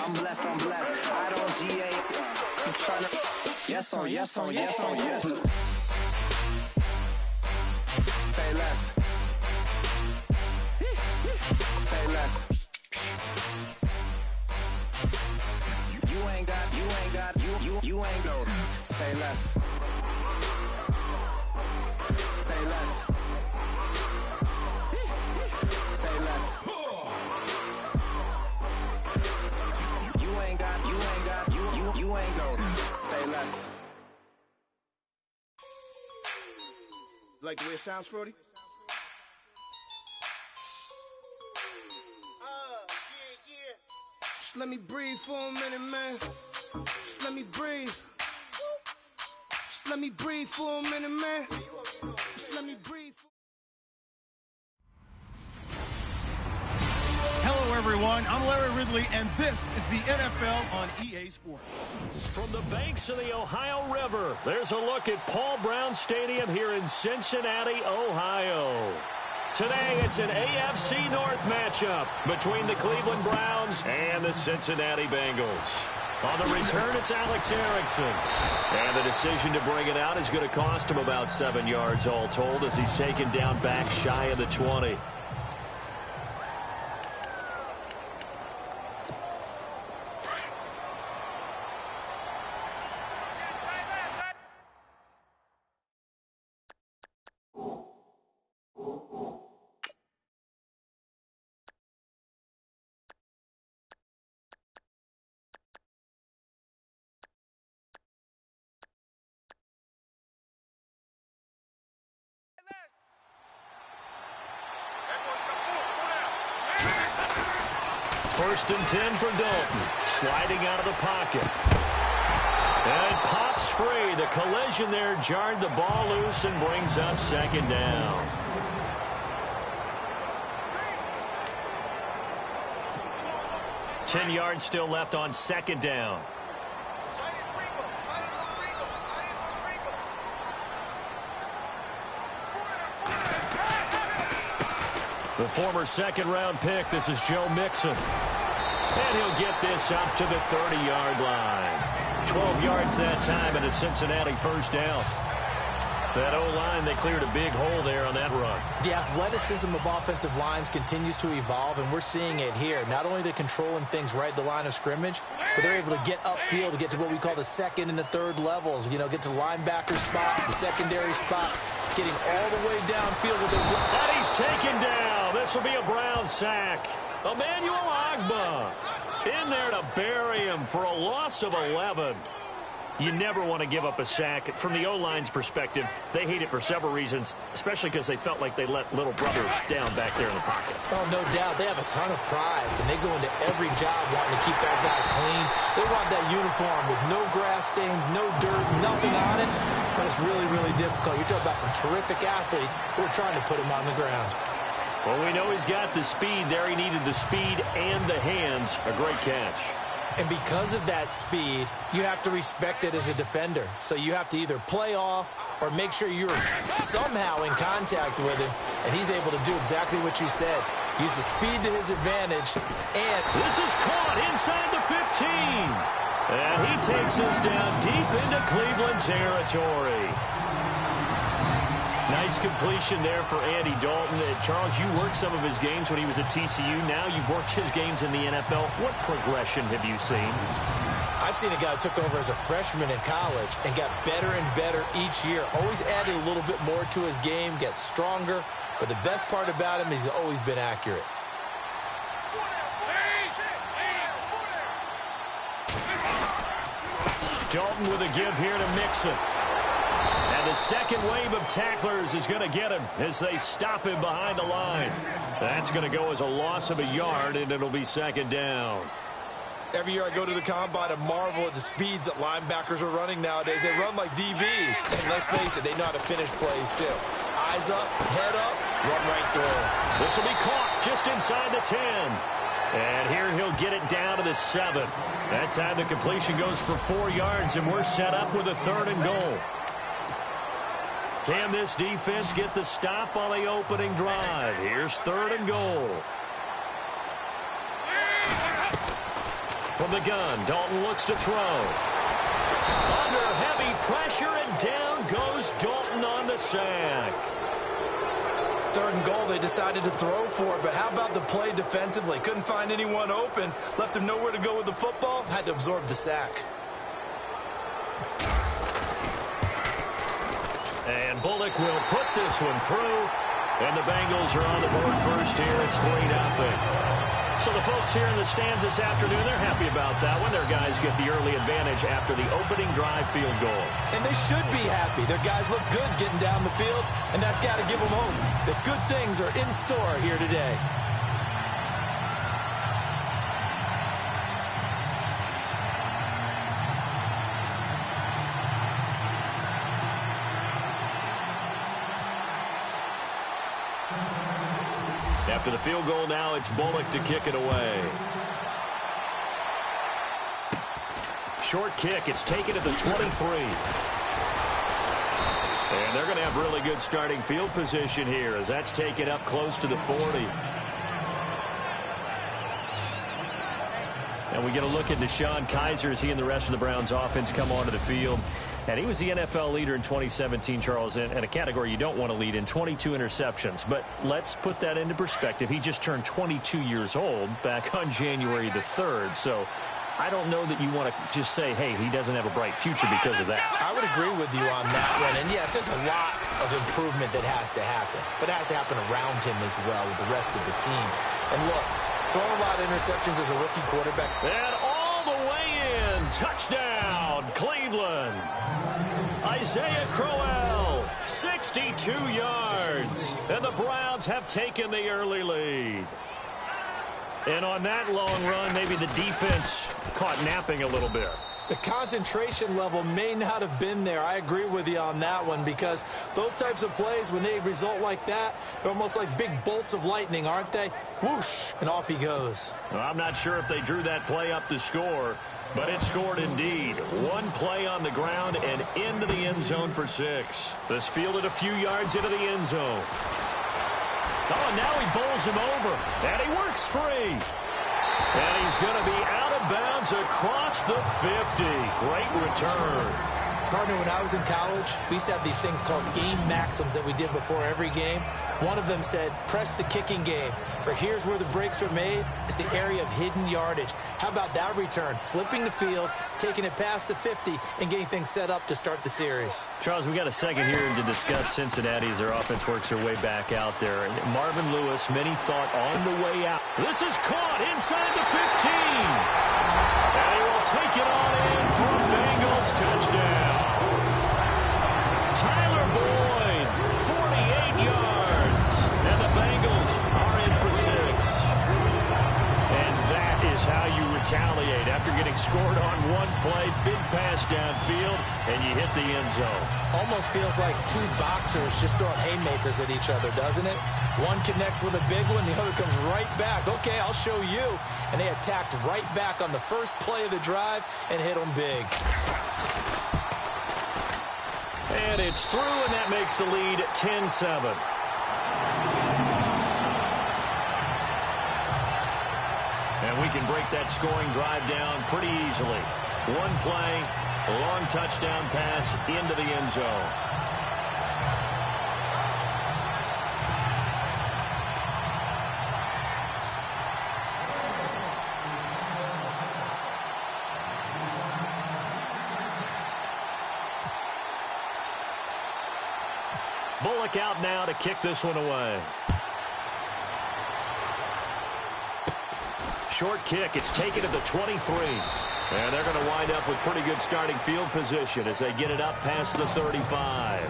I'm blessed, I don't GA. I'm tryna. Yes on yes on yes on yes. Say less. Say less. You ain't got, you ain't got. Say less. Say less. Say less. You ain't got, you ain't got. Say less. Like the way it sounds, Frody? Yeah. Just let me breathe for a minute, man. Just let me breathe. Just let me breathe for a minute, man. Just let me breathe. Hello, everyone. I'm Larry Ridley, and this is the NFL on EA Sports. From the banks of the Ohio River, there's a look at Paul Brown Stadium here in Cincinnati, Ohio. Today, it's an AFC North matchup between the Cleveland Browns and the Cincinnati Bengals. On the return, it's Alex Erickson. And the decision to bring it out is going to cost him about 7 yards all told as he's taken down back shy of the 20. First and 10 for Dalton. Sliding out of the pocket. And it pops free. The collision there jarred the ball loose and brings up second down. Ten yards still left on second down. The former second-round pick, this is Joe Mixon. And he'll get this up to the 30-yard line. 12 yards that time and a Cincinnati first down. That O-line, they cleared a big hole there on that run. The athleticism of offensive lines continues to evolve, and we're seeing it here. Not only are they controlling things right at the line of scrimmage, but they're able to get upfield to get to what we call the second and the third levels. You know, get to the linebacker spot, the secondary spot, getting all the way downfield with the... And he's taken down. This will be a Brown sack. Emmanuel Ogbah in there to bury him for a loss of 11. You never want to give up a sack. From the O-line's perspective, they hate it for several reasons, especially because they felt like they let little brother down back there in the pocket. Oh, no doubt. They have a ton of pride, and they go into every job wanting to keep that guy clean. They want that uniform with no grass stains, no dirt, nothing on it, but it's really, really difficult. You're talking about some terrific athletes who are trying to put him on the ground. Well, we know he's got the speed there. He needed the speed and the hands. A great catch. And because of that speed, you have to respect it as a defender. So you have to either play off or make sure you're somehow in contact with him. And he's able to do exactly what you said. Use the speed to his advantage. And this is caught inside the 15. And he takes us down deep into Cleveland territory. Nice completion there for Andy Dalton. Charles, you worked some of his games when he was at TCU. Now you've worked his games in the NFL. What progression have you seen? I've seen a guy who took over as a freshman in college and got better and better each year. Always added a little bit more to his game, gets stronger. But the best part about him is he's always been accurate. Dalton with a give here to Mixon. And the second wave of tacklers is going to get him as they stop him behind the line. That's going to go as a loss of a yard, and it'll be second down. Every year I go to the combine and marvel at the speeds that linebackers are running nowadays. They run like DBs. And let's face it, they know how to finish plays too. Eyes up, head up, run right through. This will be caught just inside the 10. And here he'll get it down to the 7. That time the completion goes for 4 yards, and we're set up with a 3rd and goal. Can this defense get the stop on the opening drive? Here's 3rd and goal. From the gun, Dalton looks to throw. Under heavy pressure, and down goes Dalton on the sack. 3rd and goal, they decided to throw for it, but how about the play defensively? Couldn't find anyone open, left him nowhere to go with the football, had to absorb the sack. And Bullock will put this one through, and the Bengals are on the board first here. It's 3-0. So the folks here in the stands this afternoon, they're happy about that one. Their guys get the early advantage after the opening drive field goal. And they should be happy. Their guys look good getting down the field, and that's got to give them hope that good things are in store here today. After the field goal now, it's Bullock to kick it away. Short kick. It's taken at the 23. And they're going to have really good starting field position here as that's taken up close to the 40. And we get a look at Deshaun Kaiser as he and the rest of the Browns offense come onto the field. And he was the NFL leader in 2017, Charles, in a category you don't want to lead in, 22 interceptions. But let's put that into perspective. He just turned 22 years old back on January the 3rd. So I don't know that you want to just say, hey, he doesn't have a bright future because of that. I would agree with you on that one. And, yes, there's a lot of improvement that has to happen. But it has to happen around him as well with the rest of the team. And, look, throwing a lot of interceptions as a rookie quarterback. And all the way in. Touchdown, Cleveland. Isaiah Crowell, 62 yards. And the Browns have taken the early lead. And on that long run, maybe the defense caught napping a little bit. The concentration level may not have been there. I agree with you on that one because those types of plays, when they result like that, they're almost like big bolts of lightning, aren't they? Whoosh, and off he goes. Well, I'm not sure if they drew that play up to score, but it scored indeed. One play on the ground and into the end zone for 6. This fielded a few yards into the end zone. Oh, and now he bowls him over, and he works free. And he's going to be out of bounds across the 50. Great return. Partner, when I was in college, we used to have these things called game maxims that we did before every game. One of them said, press the kicking game. For here's where the breaks are made. It's the area of hidden yardage. How about that return? Flipping the field, taking it past the 50, and getting things set up to start the series. Charles, we got a second here to discuss Cincinnati as their offense works their way back out there. And Marvin Lewis, many thought on the way out. This is caught inside the 15. And he will take it on in for a Bengals touchdown. Tyler Boyd, 48 yards. And the Bengals are in for 6. And that is how you retaliate after getting scored on one play, big pass downfield, and you hit the end zone. Almost feels like two boxers just throwing haymakers at each other, doesn't it? One connects with a big one, the other comes right back. Okay, I'll show you. And they attacked right back on the first play of the drive and hit them big. And it's through, and that makes the lead 10-7. And we can break that scoring drive down pretty easily. One play, a long touchdown pass into the end zone. Bullock out now to kick this one away. Short kick. It's taken at the 23. And they're going to wind up with pretty good starting field position as they get it up past the 35.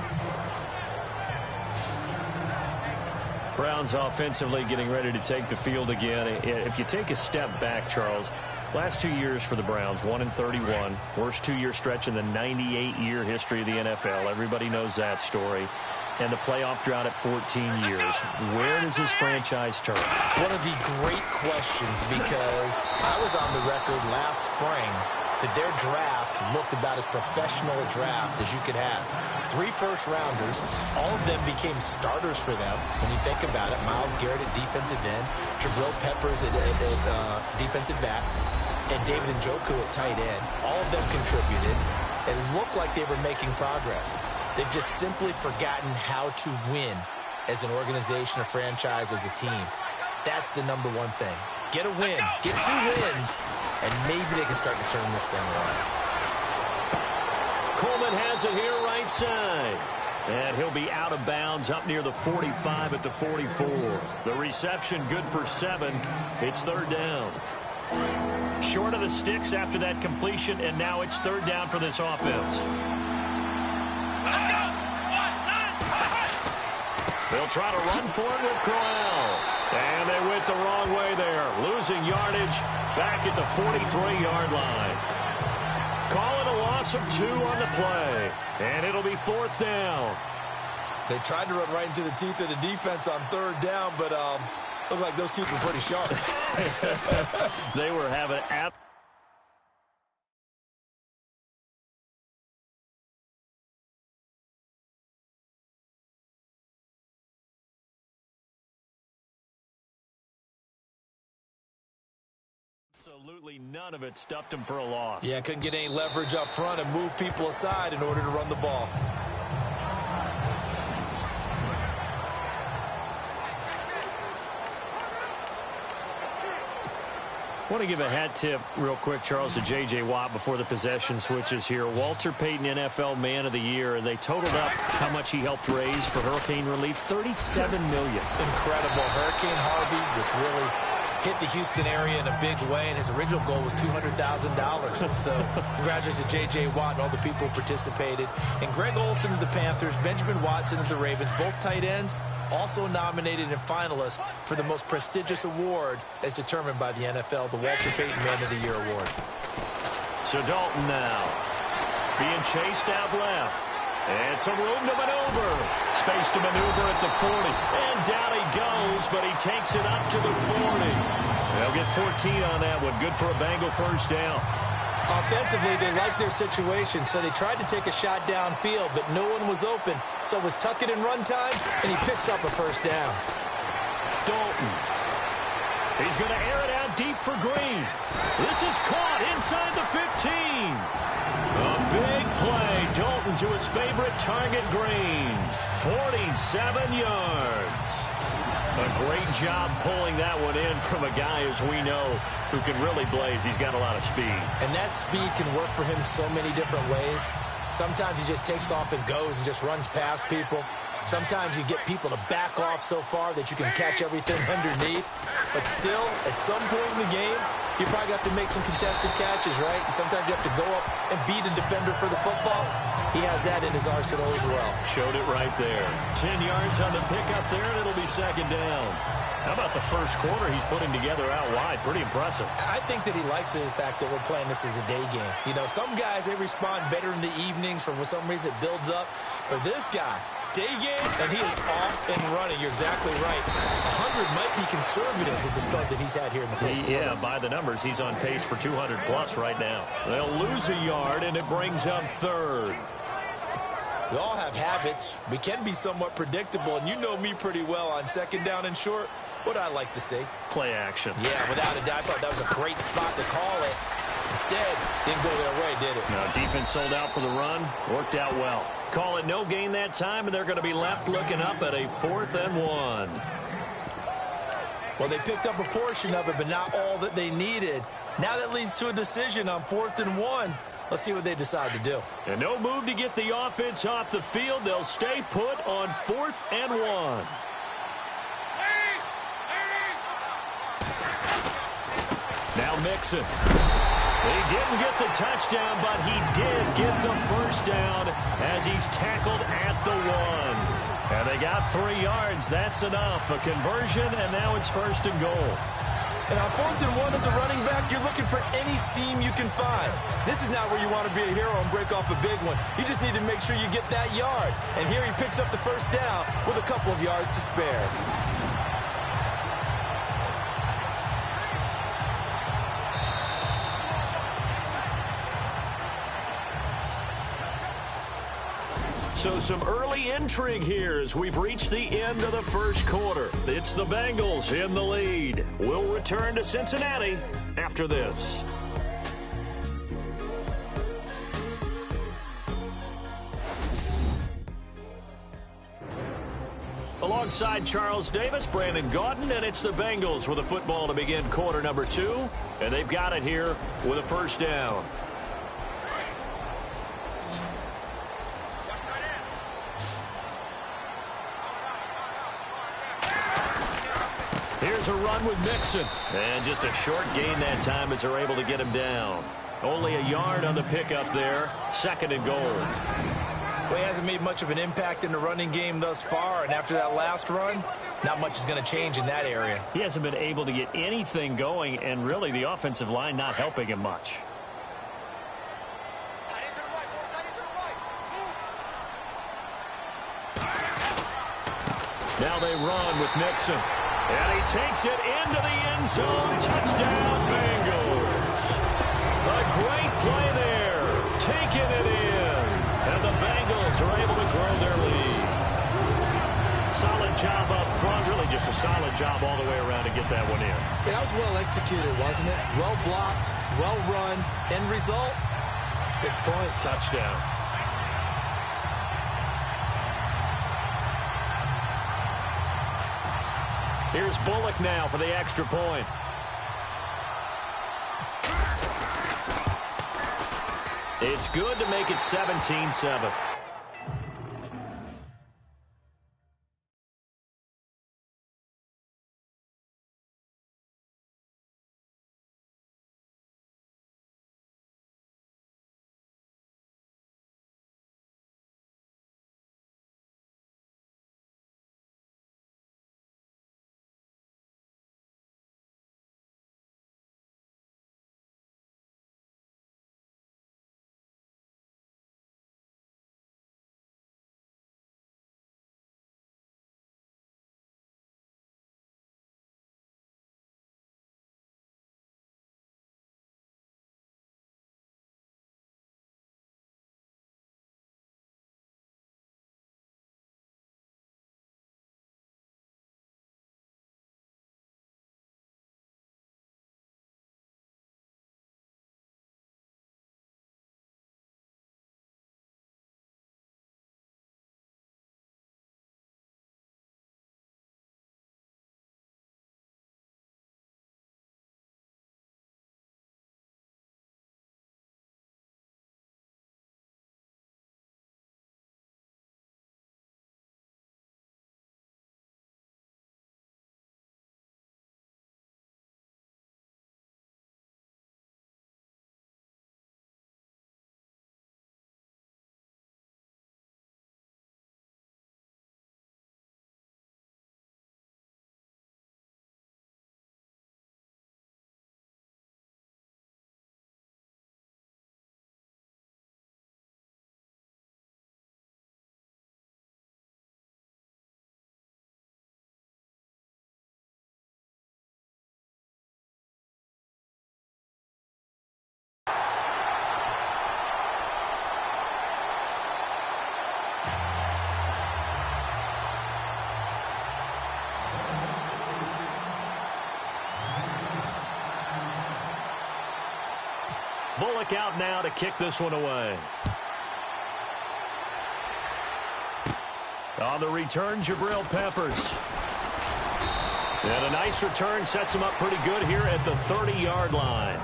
Browns offensively getting ready to take the field again. If you take a step back, Charles, last 2 years for the Browns, 1-31. Worst two-year stretch in the 98-year history of the NFL. Everybody knows that story. And the playoff drought at 14 years. Where does this franchise turn? It's one of the great questions because I was on the record last spring that their draft looked about as professional a draft as you could have. 3 first-rounders, all of them became starters for them. When you think about it, Myles Garrett at defensive end, Jabril Peppers at defensive back. and David Njoku at tight end. All of them contributed. It looked like they were making progress. They've just simply forgotten how to win as an organization, a franchise, as a team. That's the number one thing. Get a win. Get 2 wins, and maybe they can start to turn this thing around. Coleman has it here right side. And he'll be out of bounds up near the 45 at the 44. The reception good for 7. It's 3rd down. Short of the sticks after that completion, and now it's 3rd down for this offense. They'll try to run for it with Crowell. And they went the wrong way there. Losing yardage back at the 43-yard line. Call it a loss of 2 on the play. And it'll be 4th down. They tried to run right into the teeth of the defense on 3rd down, but looked like those teeth were pretty sharp. They were having absolutely none of it stuffed him for a loss. Yeah, couldn't get any leverage up front and move people aside in order to run the ball. I want to give a hat tip real quick, Charles, to J.J. Watt before the possession switches here. Walter Payton, NFL Man of the Year, and they totaled up how much he helped raise for hurricane relief, $37 million. Incredible. Hurricane Harvey, which really hit the Houston area in a big way, and his original goal was $200,000. So congratulations to J.J. Watt and all the people who participated. And Greg Olsen of the Panthers, Benjamin Watson of the Ravens, both tight ends, also nominated and finalists for the most prestigious award as determined by the NFL, the Walter Payton Man of the Year Award. So Dalton now being chased out left. And some room to maneuver. Space to maneuver at the 40. And down he goes, but he takes it up to the 40. They'll get 14 on that one. Good for a Bengal 1st down. Offensively, they liked their situation, so they tried to take a shot downfield, but no one was open. So it was tuck it in run time, and he picks up a 1st down. Dalton. He's going to air it out deep for Green. This is caught inside the 15. A big play. Dalton to his favorite target, Green. 47 yards. A great job pulling that one in from a guy, as we know, who can really blaze. He's got a lot of speed. And that speed can work for him so many different ways. Sometimes he just takes off and goes and just runs past people. Sometimes you get people to back off so far that you can catch everything underneath. But still, at some point in the game, you probably have to make some contested catches, right? Sometimes you have to go up and beat a defender for the football. He has that in his arsenal as well. Showed it right there. 10 yards on the pickup there, and it'll be 2nd down. How about the first quarter he's putting together out wide? Pretty impressive. I think that he likes the fact that we're playing this as a day game. You know, some guys, they respond better in the evenings. For some reason, it builds up. For this guy, day game, and he is off and running. You're exactly right. 100 might be conservative with the start that he's had here in the first quarter. Yeah, by the numbers, he's on pace for 200-plus right now. They'll lose a yard, and it brings up 3rd. We all have habits. We can be somewhat predictable, and you know me pretty well on 2nd down and short. What I like to say? Play action. Yeah, without a doubt. I thought that was a great spot to call it. Instead, didn't go their way, did it? No, defense sold out for the run. Worked out well. Call it no gain that time, and they're going to be left looking up at a 4th and 1. Well, they picked up a portion of it, but not all that they needed. Now that leads to a decision on 4th and 1. Let's see what they decide to do. And no move to get the offense off the field. They'll stay put on 4th and 1. Now Mixon. He didn't get the touchdown, but he did get the 1st down as he's tackled at the 1. And they got 3 yards. That's enough. A conversion, and now it's 1st and goal. And on 4th and 1 as a running back, you're looking for any seam you can find. This is not where you want to be a hero and break off a big one. You just need to make sure you get that yard. And here he picks up the 1st down with a couple of yards to spare. So some early intrigue here as we've reached the end of the first quarter. It's the Bengals in the lead. We'll return to Cincinnati after this. Alongside Charles Davis, Brandon Gaudin, and it's the Bengals with a football to begin quarter number 2. And they've got it here with a first down. Here's a run with Mixon. And just a short gain that time as they're able to get him down. Only a yard on the pickup there. 2nd and goal. Well, he hasn't made much of an impact in the running game thus far, and after that last run, not much is going to change in that area. He hasn't been able to get anything going, and really the offensive line not helping him much. Now they run with Mixon. And he takes it into the end zone. Touchdown, Bengals. A great play there. Taking it in. And the Bengals are able to grow their lead. Solid job up front. Really just a solid job all the way around to get that one in. Yeah, that was well executed, wasn't it? Well blocked, well run. End result, 6 points. Touchdown. Here's Bullock now for the extra point. It's good to make it 17-7. Bullock out now to kick this one away. On the return, Jabril Peppers. And a nice return sets him up pretty good here at the 30-yard line.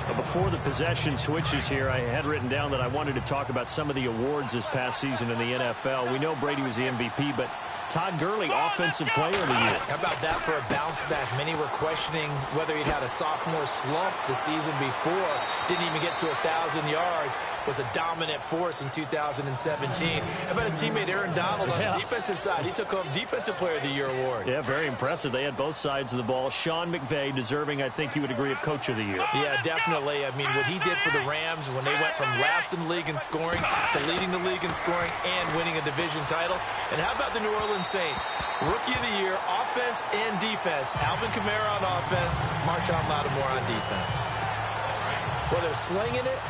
But before the possession switches here, I had written down that I wanted to talk about some of the awards this past season in the NFL. We know Brady was the MVP, but Todd Gurley, Offensive Player of the Year. How about that for a bounce back? Many were questioning whether he'd had a sophomore slump the season before. Didn't even get to 1,000 yards. Was a dominant force in 2017. How about his teammate Aaron Donald on the defensive side? He took home Defensive Player of the Year award. Yeah, very impressive. They had both sides of the ball. Sean McVay deserving, I think you would agree, of Coach of the Year. Yeah, definitely. I mean, what he did for the Rams when they went from last in the league in scoring to leading the league in scoring and winning a division title. And how about the New Orleans Saints? Rookie of the Year, offense and defense. Alvin Kamara on offense, Marshawn Lattimore on defense. Well, they're slinging it,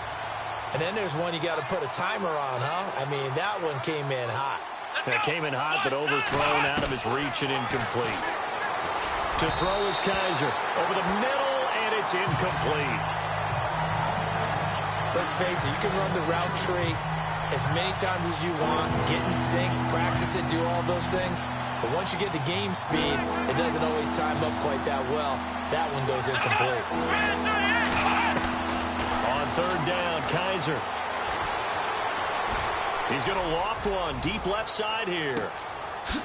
and then there's one you got to put a timer on, huh? I mean, that one came in hot. It came in hot, but overthrown out of his reach and incomplete. To throw is Kaiser. Over the middle, and it's incomplete. Let's face it, you can run the route tree as many times as you want, get in sync, practice it, do all those things. But once you get to game speed, it doesn't always time up quite that well. That one goes incomplete. On third down, Kaiser. He's going to loft one deep left side here.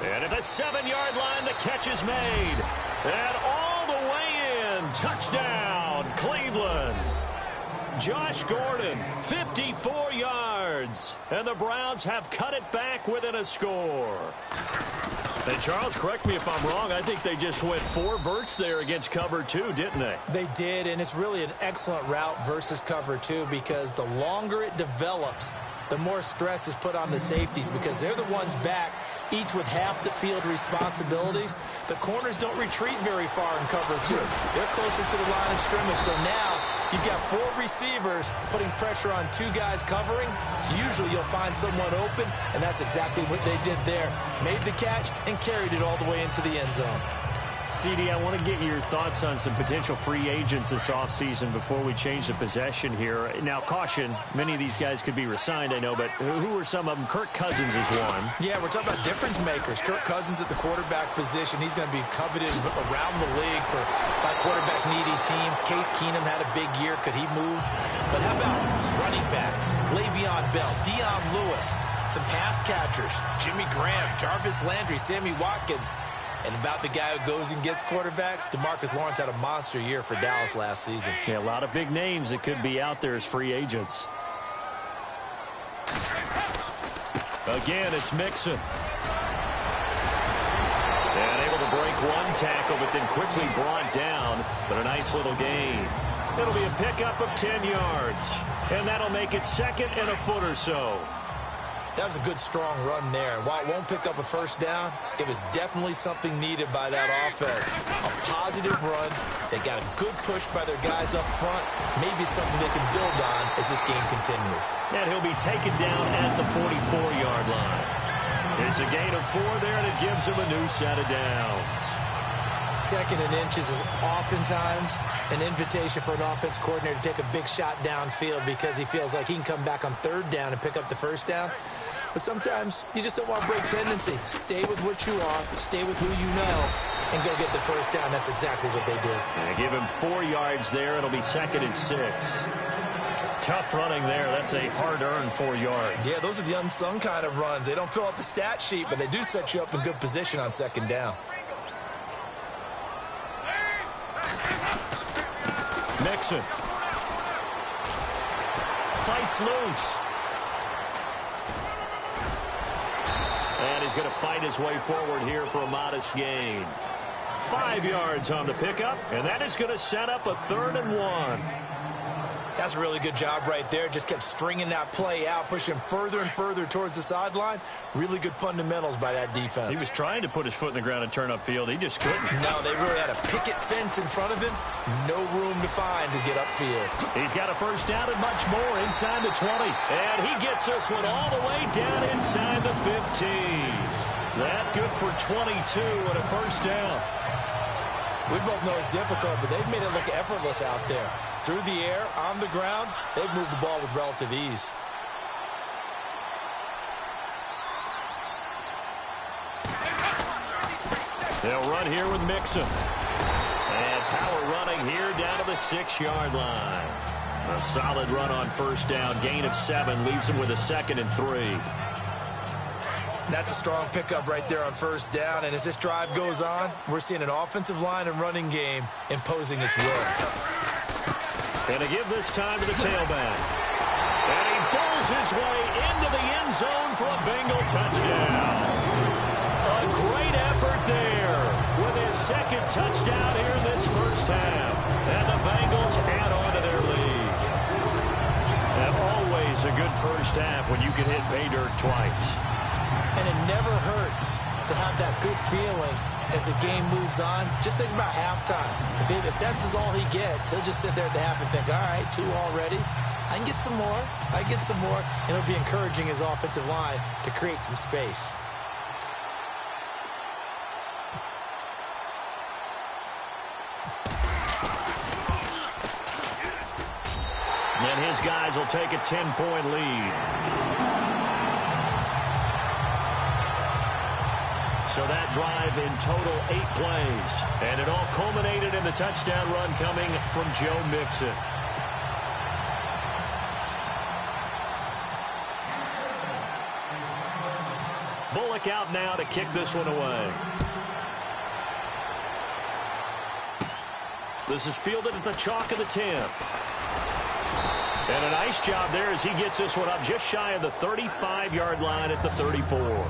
And at the 7-yard line, the catch is made. And all the way in. Touchdown, Cleveland. Josh Gordon, 54 yards. And the Browns have cut it back within a score. And Charles, correct me if I'm wrong, I think they just went 4 verts there against cover 2, didn't they? They did, and it's really an excellent route versus cover 2 because the longer it develops, the more stress is put on the safeties because they're the ones back, each with half the field responsibilities. The corners don't retreat very far in cover 2. They're closer to the line of scrimmage, so now you've got 4 receivers putting pressure on 2 guys covering. Usually you'll find someone open, and that's exactly what they did there. Made the catch and carried it all the way into the end zone. CD, I want to get your thoughts on some potential free agents this offseason before we change the possession here. Now, caution, many of these guys could be re-signed, I know, but who are some of them? Kirk Cousins is one. Yeah, we're talking about difference makers. Kirk Cousins at the quarterback position. He's going to be coveted around the league by quarterback-needy teams. Case Keenum had a big year. Could he move? But how about running backs? Le'Veon Bell, Dion Lewis, some pass catchers, Jimmy Graham, Jarvis Landry, Sammy Watkins. And about the guy who goes and gets quarterbacks, DeMarcus Lawrence had a monster year for Dallas last season. Yeah, a lot of big names that could be out there as free agents. Again, it's Mixon. And able to break one tackle, but then quickly brought down. But a nice little gain. It'll be a pickup of 10 yards. And that'll make it second and a foot or so. That was a good, strong run there. While it won't pick up a first down, it was definitely something needed by that offense. A positive run. They got a good push by their guys up front. Maybe something they can build on as this game continues. And he'll be taken down at the 44-yard line. It's a gain of 4 there, and it gives him a new set of downs. Second and inches is oftentimes an invitation for an offense coordinator to take a big shot downfield because he feels like he can come back on third down and pick up the first down. But sometimes you just don't want to break tendency. Stay with what you are, stay with who you know, and go get the first down. That's exactly what they did. And give him 4 yards there. It'll be second and 6. Tough running there. That's a hard-earned 4 yards. Yeah, those are the unsung kind of runs. They don't fill up the stat sheet, but they do set you up in good position on second down. Mixon fights loose. And he's going to fight his way forward here for a modest gain. 5 yards on the pickup, and that is going to set up a 3rd and 1. That's a really good job right there. Just kept stringing that play out, pushing him further and further towards the sideline. Really good fundamentals by that defense. He was trying to put his foot in the ground and turn upfield. He just couldn't. No, they really had a picket fence in front of him. No room to find to get upfield. He's got a first down and much more inside the 20. And he gets this one all the way down inside the 15. That good for 22 and a first down. We both know it's difficult, but they've made it look effortless out there. Through the air, on the ground, they've moved the ball with relative ease. They'll run here with Mixon. And power running here down to the 6-yard line. A solid run on first down. Gain of 7 leaves him with a 2nd and 3. That's a strong pickup right there on first down. And as this drive goes on, we're seeing an offensive line and running game imposing its will. And to give this time to the tailback. And he pulls his way into the end zone for a Bengal touchdown. A great effort there with his 2nd touchdown here in this first half. And the Bengals add on to their lead. And always a good first half when you can hit pay dirt twice. And it never hurts to have that good feeling as the game moves on. Just think about halftime. If that's all he gets, he'll just sit there at the half and think, all right, 2 already. I can get some more. I can get some more. And it'll be encouraging his offensive line to create some space. And his guys will take a 10-point lead. So that drive in total 8 plays. And it all culminated in the touchdown run coming from Joe Mixon. Bullock out now to kick this one away. This is fielded at the chalk of the 10. And a nice job there as he gets this one up just shy of the 35-yard line at the 34.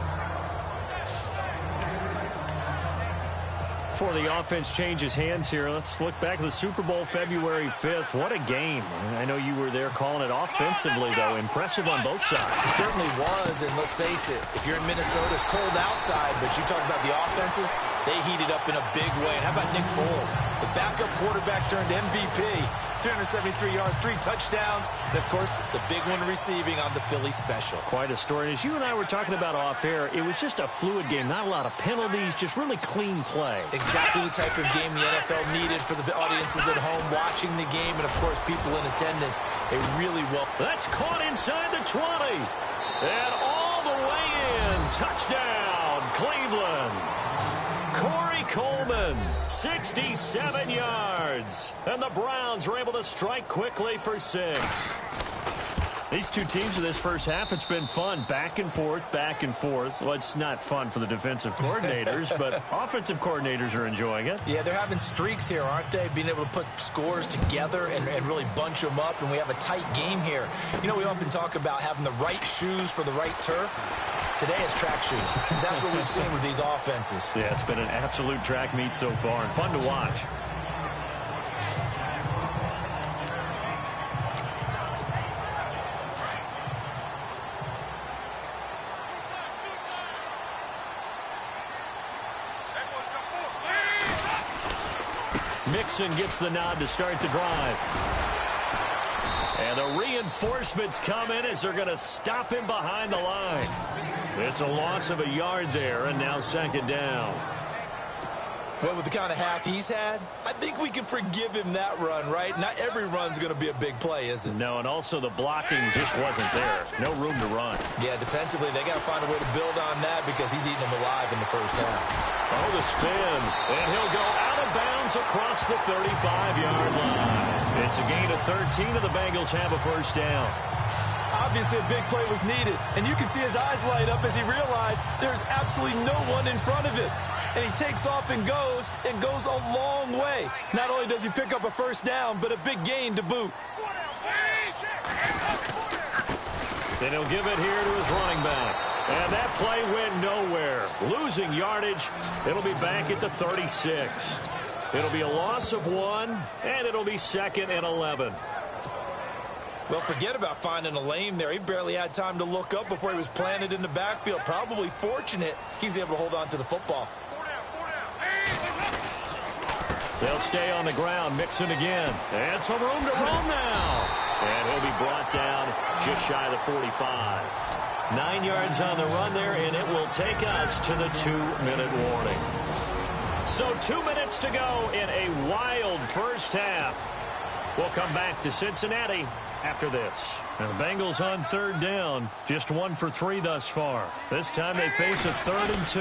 Before the offense changes hands here, let's look back at the Super Bowl February 5th. What a game. I know you were there calling it offensively, though. Impressive on both sides. It certainly was, and let's face it, if you're in Minnesota, it's cold outside, but you talk about the offenses, they heated up in a big way. And how about Nick Foles? The backup quarterback turned MVP, 373 yards, 3 touchdowns, and, of course, the big one receiving on the Philly special. Quite a story. As you and I were talking about off air, it was just a fluid game. Not a lot of penalties, just really clean play. Exactly the type of game the NFL needed for the audiences at home watching the game and, of course, people in attendance. They really well. That's caught inside the 20. And all the way in. Touchdown, Cleveland. Corey Coleman, 67 yards. And the Browns are able to strike quickly for 6. These two teams in this first half, it's been fun. Back and forth, back and forth. Well, it's not fun for the defensive coordinators, but offensive coordinators are enjoying it. Yeah, they're having streaks here, aren't they? Being able to put scores together and really bunch them up, and we have a tight game here. You know, we often talk about having the right shoes for the right turf. Today it's track shoes. That's what we've seen with these offenses. Yeah, it's been an absolute track meet so far and fun to watch. Mixon gets the nod to start the drive. And the reinforcements come in as they're going to stop him behind the line. It's a loss of a yard there, and now second down. Well, with the kind of half he's had, I think we can forgive him that run, right? Not every run's going to be a big play, is it? No, and also the blocking just wasn't there. No room to run. Yeah, defensively, they got to find a way to build on that because he's eating them alive in the first half. Oh, the spin. And he'll go out of bounds across the 35-yard line. It's a gain of 13, and the Bengals have a first down. Obviously, a big play was needed, and you can see his eyes light up as he realized there's absolutely no one in front of him. And he takes off and goes a long way. Not only does he pick up a first down, but a big gain to boot. And he'll give it here to his running back. And that play went nowhere. Losing yardage. It'll be back at the 36. It'll be a loss of 1, and it'll be 2nd and 11. Well, forget about finding a lane there. He barely had time to look up before he was planted in the backfield. Probably fortunate he was able to hold on to the football. They'll stay on the ground. Mixon again. And some room to roam now. And he'll be brought down just shy of the 45. 9 yards on the run there, and it will take us to the 2-minute warning. So 2 minutes to go in a wild first half. We'll come back to Cincinnati after this. And the Bengals on third down. Just 1 for 3 thus far. This time they face a 3rd and 2.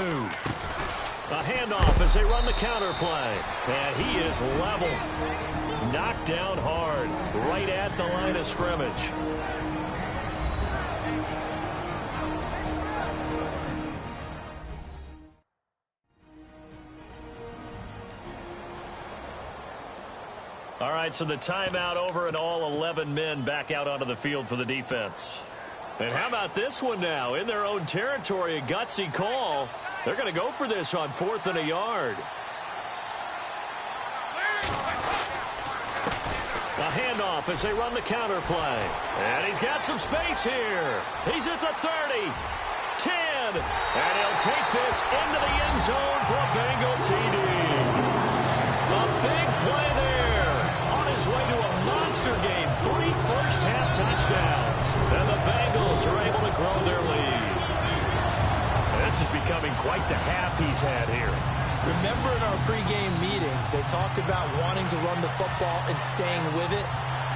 A handoff as they run the counter play. And he is level. Knocked down hard. Right at the line of scrimmage. All right, so the timeout over and all 11 men back out onto the field for the defense. And how about this one now? In their own territory, a gutsy call. They're going to go for this on 4th and a yard. A handoff as they run the counter play. And he's got some space here. He's at the 30, 10, and he'll take this into the end zone for a Bengal TD. A big play there. On his way to a monster game. 3 first-half touchdowns. And the Bengals are able to grow their lead. This is becoming quite the half he's had here. Remember in our pregame meetings, they talked about wanting to run the football and staying with it.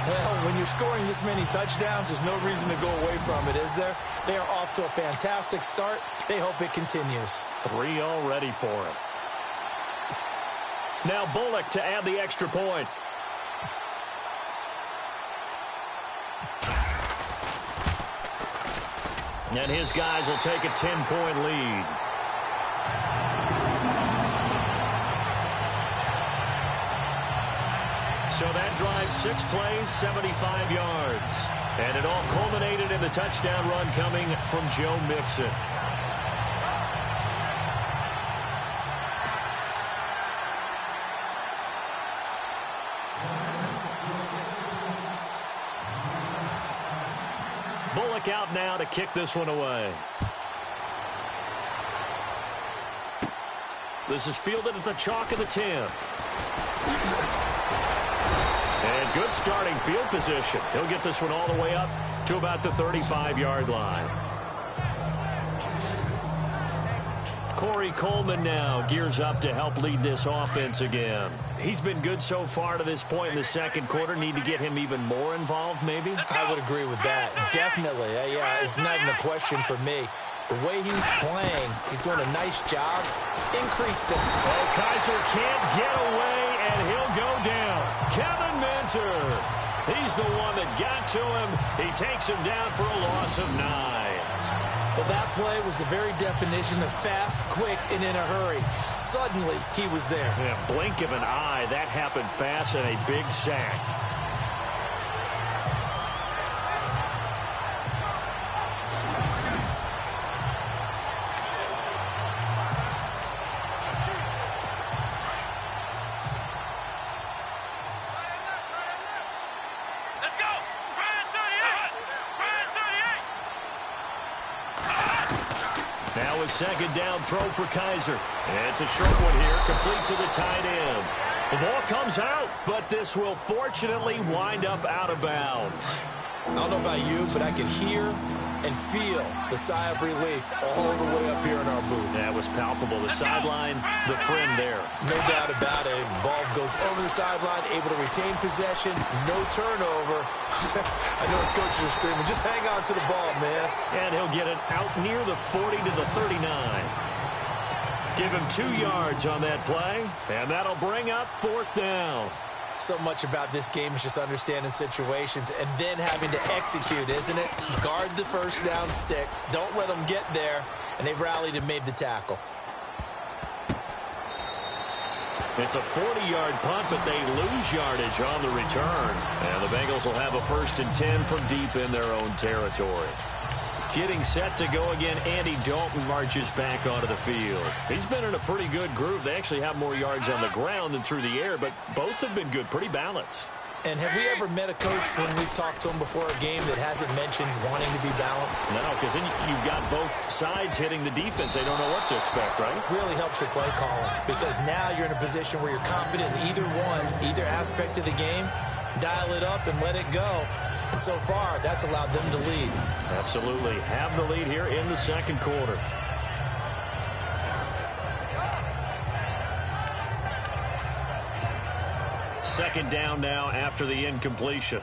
Well, when you're scoring this many touchdowns, there's no reason to go away from it, is there? They are off to a fantastic start. They hope it continues. 3 already for him. Now Bullock to add the extra point. And his guys will take a 10-point lead. So that drives 6 plays, 75 yards. And it all culminated in the touchdown run coming from Joe Mixon. Bullock out now to kick this one away. This is fielded at the chalk of the 10. And good starting field position. He'll get this one all the way up to about the 35-yard line. Corey Coleman now gears up to help lead this offense again. He's been good so far to this point in the second quarter. Need to get him even more involved, maybe? I would agree with that. Definitely. Yeah, it's not even a question for me. The way he's playing, he's doing a nice job. Increase the... Oh, Kaiser can't get away, and he'll go down. Kevin Minter. He's the one that got to him. He takes him down for a loss of 9. Well, that play was the very definition of fast, quick, and in a hurry. Suddenly, he was there. Yeah, blink of an eye. That happened fast and a big sack. Now a second down throw for Kaiser. It's a short one here, complete to the tight end. The ball comes out, but this will fortunately wind up out of bounds. I don't know about you, but I can hear and feel the sigh of relief all the way up here in our booth. That was palpable. The sideline, the friend there. No doubt about it. The ball goes over the sideline, able to retain possession, no turnover. I know his coaches are screaming, just hang on to the ball, man. And he'll get it out near the 40 to the 39. Give him 2 yards on that play, and that'll bring up 4th down. So much about this game is just understanding situations and then having to execute, isn't it? Guard the first down sticks. Don't let them get there. And they rallied and made the tackle. It's a 40-yard punt, but they lose yardage on the return. And the Bengals will have a 1st and 10 from deep in their own territory. Getting set to go again, Andy Dalton marches back onto the field. He's been in a pretty good group. They actually have more yards on the ground than through the air, but both have been good, pretty balanced. And have we ever met a coach when we've talked to him before a game that hasn't mentioned wanting to be balanced? No, because then you've got both sides hitting the defense. They don't know what to expect, right? Really helps your play calling, because now you're in a position where you're confident in either one, either aspect of the game. Dial it up and let it go. And so far, that's allowed them to lead. Absolutely. Have the lead here in the second quarter. Second down now after the incompletion.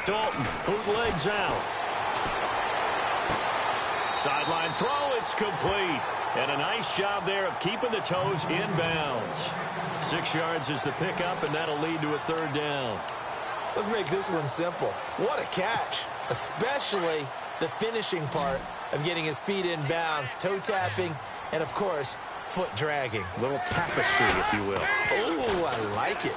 Dalton, bootlegs out. Sideline throw, it's complete. And a nice job there of keeping the toes in bounds. 6 yards is the pickup, and that'll lead to a 3rd down. Let's make this one simple. What a catch, especially the finishing part of getting his feet in bounds, toe tapping, and, of course, foot dragging. A little tapestry, if you will. Oh, I like it.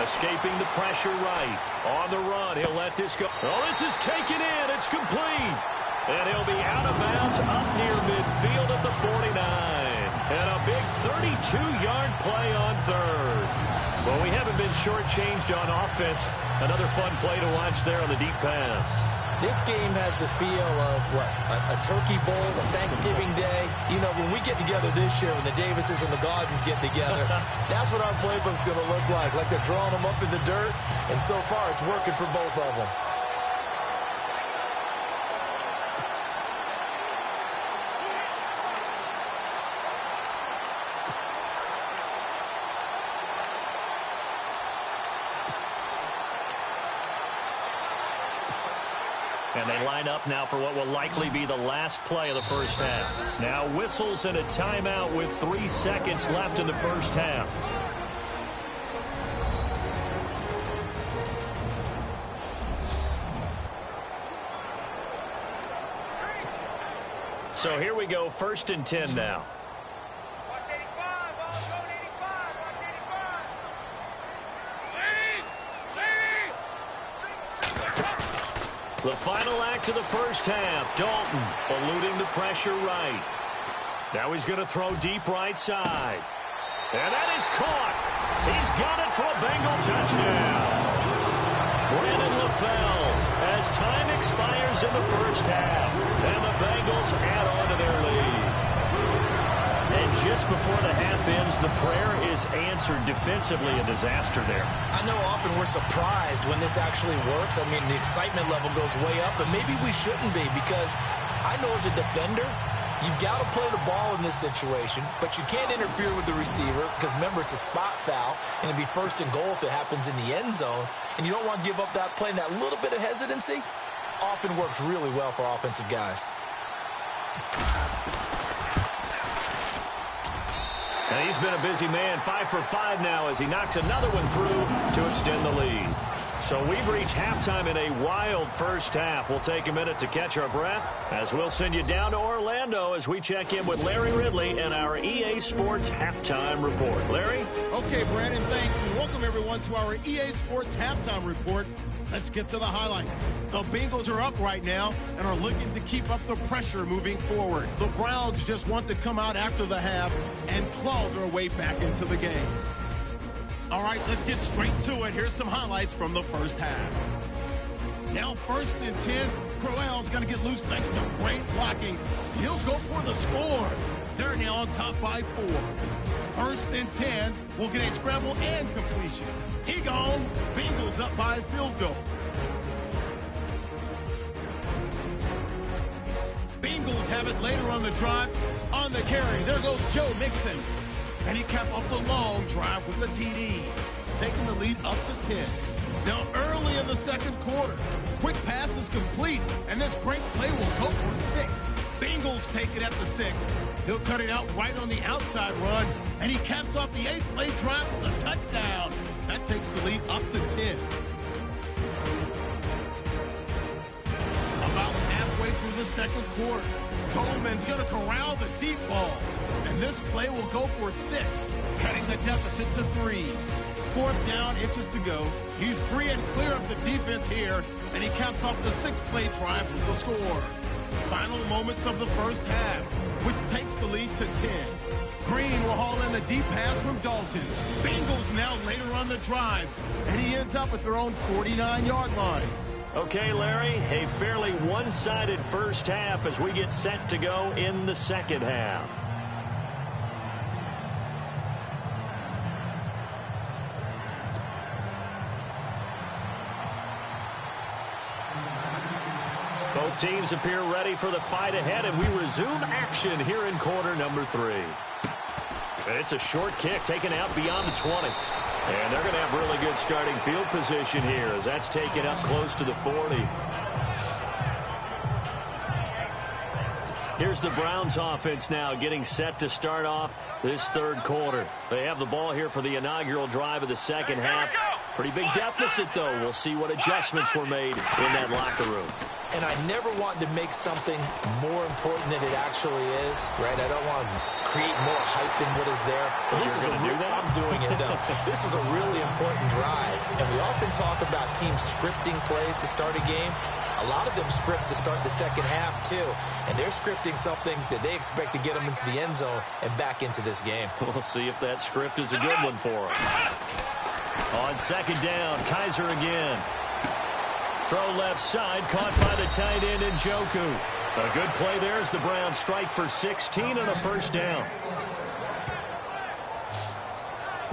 Escaping the pressure right. On the run, he'll let this go. Oh, this is taken in. It's complete. And he'll be out of bounds up near midfield at the 49. And a big 32-yard play on 3rd. Well, we haven't been shortchanged on offense. Another fun play to watch there on the deep pass. This game has the feel of, what, a turkey bowl, a Thanksgiving day. You know, when we get together this year, when the Davises and the Gaudens get together, that's what our playbook's going to look like they're drawing them up in the dirt. And so far, it's working for both of them. And they line up now for what will likely be the last play of the first half. Now whistles and a timeout with 3 seconds left in the first half. So here we go, 1st and 10 now. Watch 85. Watch 85. Watch 85. The final act of the first half. Dalton eluding the pressure right. Now he's going to throw deep right side. And that is caught. He's got it for a Bengal touchdown. Brandon LaFell as time expires in the first half. And the Bengals add on to their lead. And just before the half ends, the prayer is answered. Defensively, a disaster there. I know often we're surprised when this actually works. I mean, the excitement level goes way up, but maybe we shouldn't be, because I know as a defender, you've got to play the ball in this situation, but you can't interfere with the receiver because, remember, it's a spot foul, and it'd be 1st and goal if it happens in the end zone, and you don't want to give up that play. And that little bit of hesitancy often works really well for offensive guys. And he's been a busy man, 5 for 5 now as he knocks another one through to extend the lead. So we've reached halftime in a wild first half. We'll take a minute to catch our breath as we'll send you down to Orlando as we check in with Larry Ridley and our EA Sports Halftime Report. Larry? Okay, Brandon, thanks, and welcome everyone to our EA Sports Halftime Report. Let's get to the highlights. The Bengals are up right now and are looking to keep up the pressure moving forward. The Browns just want to come out after the half and claw their way back into the game. All right, let's get straight to it. Here's some highlights from the first half. Now 1st and 10. Crowell's going to get loose thanks to great blocking. He'll go for the score. They're now on top by 4. 1st and 10. We'll get a scramble and completion. He gone. Bengals up by a field goal. Bengals have it later on the drive. On the carry, there goes Joe Mixon. And he capped off the long drive with the TD, taking the lead up to 10. Now early in the second quarter, quick pass is complete, and this great play will go for 6. Bengals take it at the 6. He'll cut it out right on the outside run, and he caps off the 8-play drive with a touchdown. That takes the lead up to 10. About halfway through the second quarter, Coleman's going to corral the deep ball. And this play will go for 6, cutting the deficit to 3. 4th down, inches to go. He's free and clear of the defense here, and he caps off the 6-play drive with the score. Final moments of the first half, which takes the lead to 10. Green will haul in the deep pass from Dalton. Bengals now later on the drive, and he ends up at their own 49-yard line. Okay, Larry, a fairly one-sided first half as we get set to go in the second half. Both teams appear ready for the fight ahead, and we resume action here in quarter number 3. It's a short kick taken out beyond the 20. And they're going to have really good starting field position here as that's taken up close to the 40. Here's the Browns offense now getting set to start off this third quarter. They have the ball here for the inaugural drive of the second half. Pretty big deficit, though. We'll see what adjustments were made in that locker room. And I never want to make something more important than it actually is, right? I don't want to create more hype than what is there. But this is I'm doing it, though. This is a really important drive. And we often talk about teams scripting plays to start a game. A lot of them script to start the second half, too. And they're scripting something that they expect to get them into the end zone and back into this game. We'll see if that script is a good one for them. On second down, Kaiser again. Throw left side, caught by the tight end Njoku. A good play there as the Browns strike for 16 and a first down.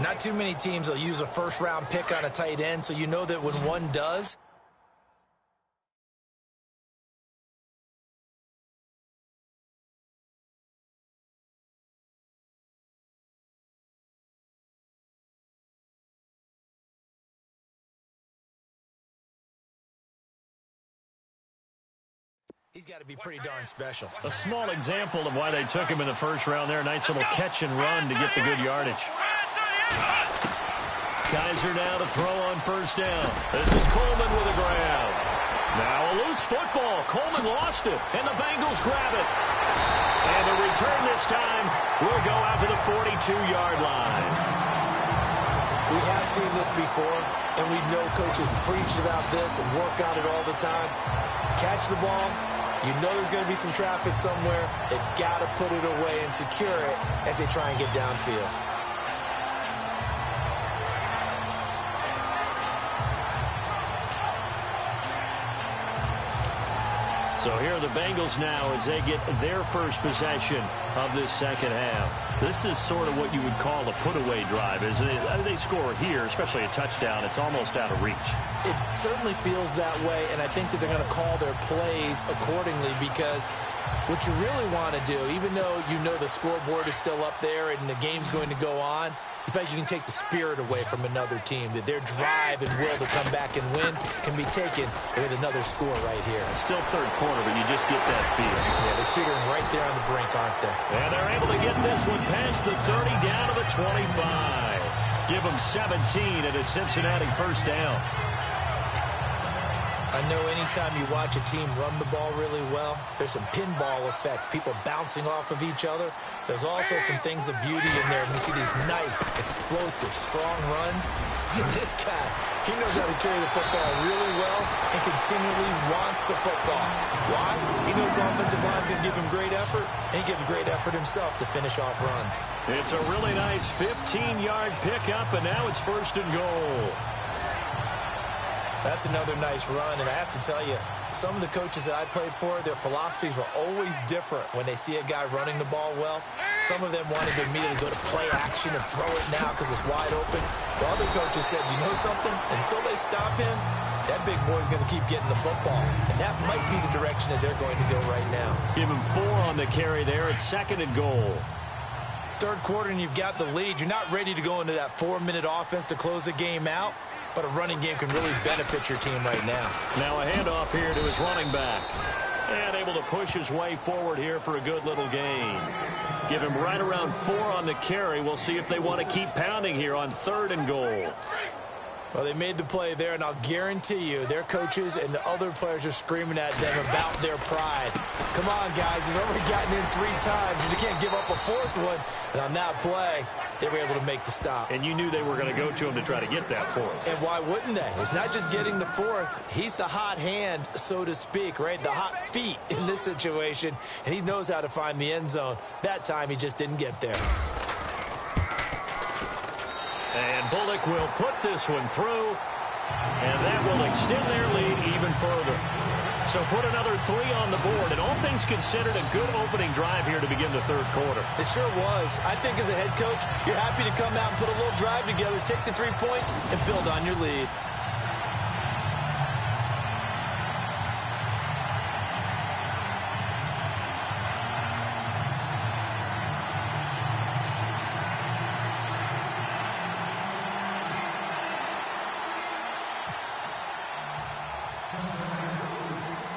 Not too many teams will use a first-round pick on a tight end, so you know that when one does, He's got to be pretty darn special. A small example of why they took him in the first round there. Nice little catch and run to get the good yardage. Kaiser now to throw on first down. This is Coleman with a grab. Now a loose football. Coleman lost it, and the Bengals grab it. And the return this time will go out to the 42-yard line. We have seen this before, and we know coaches preach about this and work on it all the time. Catch the ball. You know there's going to be some traffic somewhere. They've got to put it away and secure it as they try and get downfield. So here are the Bengals now as they get their first possession of this second half. This is sort of what you would call a put-away drive, isn't it? They score here, especially a touchdown. It's almost out of reach. It certainly feels that way, and I think that they're going to call their plays accordingly because what you really want to do, even though you know the scoreboard is still up there and the game's going to go on, in fact, you can take the spirit away from another team, that their drive and will to come back and win can be taken with another score right here. It's still third quarter, but you just get that feel. Yeah, they're teetering right there on the brink, aren't they? And they're able to get this one past the 30 down to the 25. Give them 17 at a Cincinnati first down. I know anytime you watch a team run the ball really well, there's some pinball effect, people bouncing off of each other. There's also some things of beauty in there. And you see these nice, explosive, strong runs. And this guy, he knows how to carry the football really well and continually wants the football. Why? He knows the offensive line's going to give him great effort, and he gives great effort himself to finish off runs. It's a really nice 15-yard pickup, and now it's first and goal. That's another nice run, and I have to tell you, some of the coaches that I played for, their philosophies were always different when they see a guy running the ball well. Some of them wanted to immediately go to play action and throw it now because it's wide open. While other coaches said, you know something? Until they stop him, that big boy's going to keep getting the football. And that might be the direction that they're going to go right now. Give him 4 on the carry there. It's second and goal. Third quarter and you've got the lead. You're not ready to go into that 4-minute offense to close the game out. But a running game can really benefit your team right now. Now a handoff here to his running back. And able to push his way forward here for a good little gain. Give him right around 4 on the carry. We'll see if they want to keep pounding here on third and goal. Well, they made the play there, and I'll guarantee you their coaches and the other players are screaming at them about their pride. Come on, guys. He's already gotten in 3 times, and you can't give up a 4th one. And on that play, they were able to make the stop. And you knew they were going to go to him to try to get that 4th. And why wouldn't they? It's not just getting the 4th. He's the hot hand, so to speak, right? The hot feet in this situation, and he knows how to find the end zone. That time, he just didn't get there. And Bullock will put this one through, and that will extend their lead even further. So put another 3 on the board, and all things considered, a good opening drive here to begin the third quarter. It sure was. I think as a head coach, you're happy to come out and put a little drive together, take the 3 points, and build on your lead.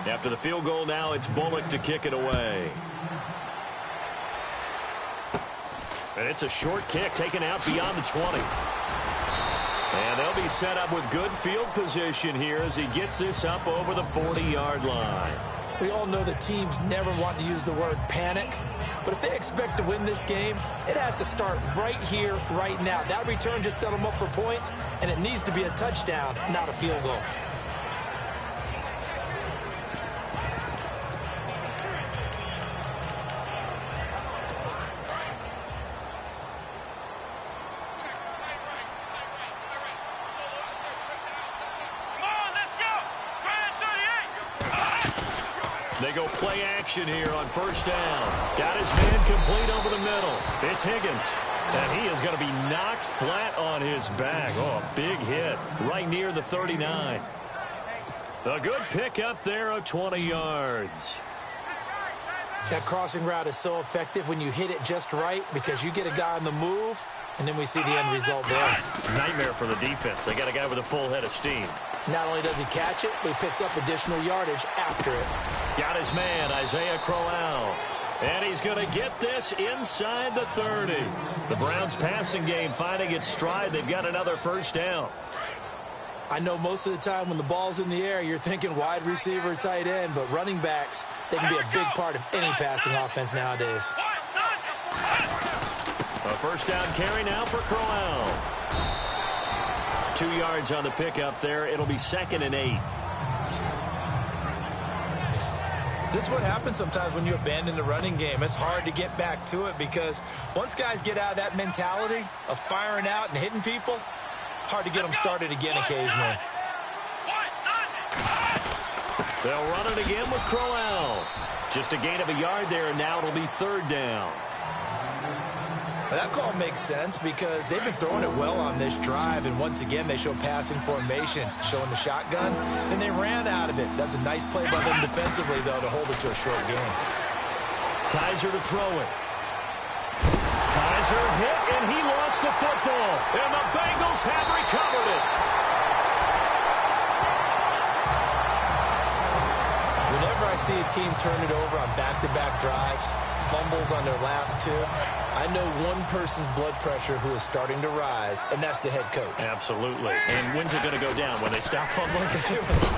After the field goal now, it's Bullock to kick it away. And it's a short kick taken out beyond the 20. And they'll be set up with good field position here as he gets this up over the 40-yard line. We all know that teams never want to use the word panic. But if they expect to win this game, it has to start right here, right now. That return just set them up for points, and it needs to be a touchdown, not a field goal. They go play action here on first down. Got his man complete over the middle. It's Higgins. And he is going to be knocked flat on his back. Oh, a big hit right near the 39. A good pick up there of 20 yards. That crossing route is so effective when you hit it just right because you get a guy on the move, and then we see the end result there. Nightmare for the defense. They got a guy with a full head of steam. Not only does he catch it, but he picks up additional yardage after it. Got his man, Isaiah Crowell. And he's going to get this inside the 30. The Browns passing game finding its stride. They've got another first down. I know most of the time when the ball's in the air, you're thinking wide receiver, tight end, but running backs, they can be a big part of any passing offense nowadays. A first down carry now for Crowell. 2 yards on the pickup there. It'll be 2nd and 8. This is what happens sometimes when you abandon the running game. It's hard to get back to it because once guys get out of that mentality of firing out and hitting people, hard to get them started again occasionally. They'll run it again with Crowell. Just a gain of a yard there, and now it'll be 3rd down. That call makes sense because they've been throwing it well on this drive, and once again they show passing formation, showing the shotgun, and they ran out of it. That's a nice play by them defensively, though, to hold it to a short game. Kaiser to throw it. Kaiser hit, and he lost the football, and the Bengals have recovered it. Whenever I see a team turn it over on back-to-back drives, fumbles on their last 2, I know one person's blood pressure who is starting to rise, and that's the head coach. Absolutely. And when's it going to go down? When they stop fumbling?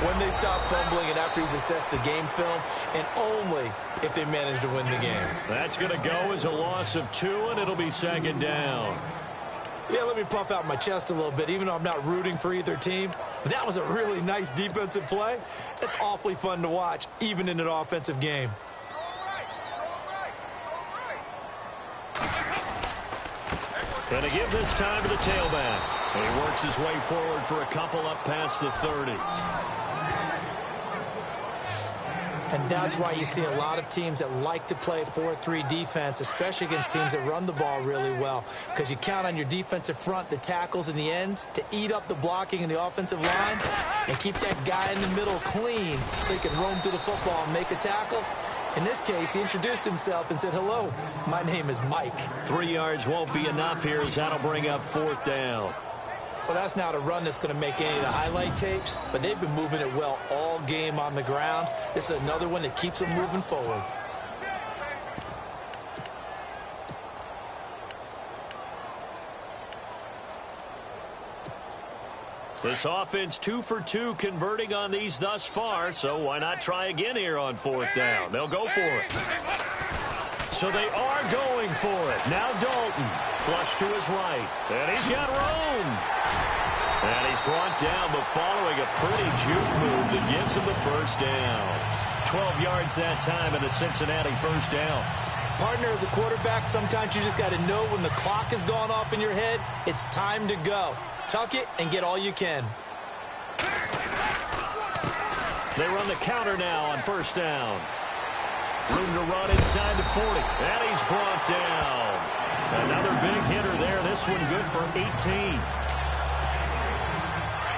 When they stop fumbling and after he's assessed the game film, and only if they manage to win the game. That's going to go as a loss of 2, and it'll be 2nd down. Yeah, let me puff out my chest a little bit, even though I'm not rooting for either team. But that was a really nice defensive play. It's awfully fun to watch, even in an offensive game. Going to give this time to the tailback. And he works his way forward for a couple up past the 30. And that's why you see a lot of teams that like to play 4-3 defense, especially against teams that run the ball really well, because you count on your defensive front, the tackles and the ends, to eat up the blocking in the offensive line and keep that guy in the middle clean so he can roam to the football and make a tackle. In this case, he introduced himself and said, "Hello, my name is Mike." 3 yards won't be enough here as that'll bring up 4th down. Well, that's not a run that's going to make any of the highlight tapes, but they've been moving it well all game on the ground. This is another one that keeps them moving forward. This offense 2 for 2 converting on these thus far, so why not try again here on 4th down? They'll go for it. So they are going for it. Now Dalton, flush to his right, and he's got room. And he's brought down, but following a pretty juke move that gives him the first down. 12 yards that time and a Cincinnati first down. Partner, as a quarterback, sometimes you just got to know when the clock has gone off in your head, it's time to go. Tuck it and get all you can. They run the counter now on first down. Room to run inside the 40. And he's brought down. Another big hitter there. This one good for 18.